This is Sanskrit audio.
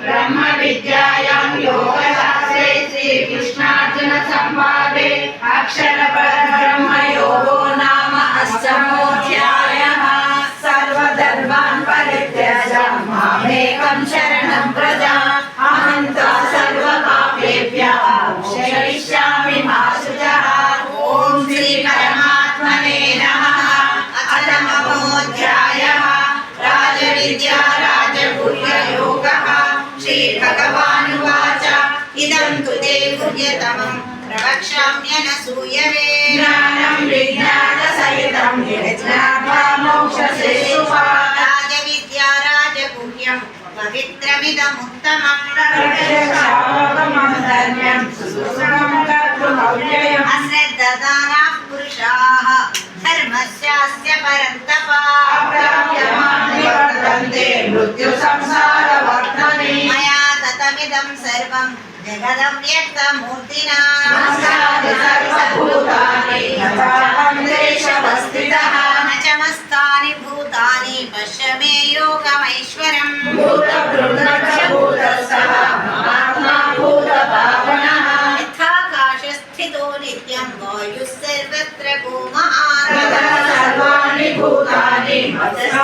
ब्रह्म विद्यायां योगशास्त्रे श्रीकृष्णार्जुन संवादे अक्षर परब्रह्म योगो नाम अष्टमोऽध्यायः। सर्वधर्मान् परित्यज्य मामेकं शरणं व्रज अहं त्वा सर्वपापेभ्यः मोक्षयिष्यामि मा शुचः। ॐ श्री परमात्मने नमः। अथ नवमोऽध्यायः। राजविद्या राजगुह्ययोगः। श्रीभगवानुवाच इदं तु ते गुह्यतमं प्रवक्ष्याम्यनसूयवे। ज्ञानं विज्ञानसहितं यज्ञात्वा मोक्षसे शुभात्। राजविद्या राजगुह्यं पवित्रमिदमुत्तमम् अश्रद्धदानाः पुरुषाः धर्मस्यास्य परन्तप मृत्युसंसारवर्तने मया ततमिदं सर्वं जगदव्यक्तमूर्तिना न च मस्तानि भूतानि पश्य मे योगमैश्वरम्।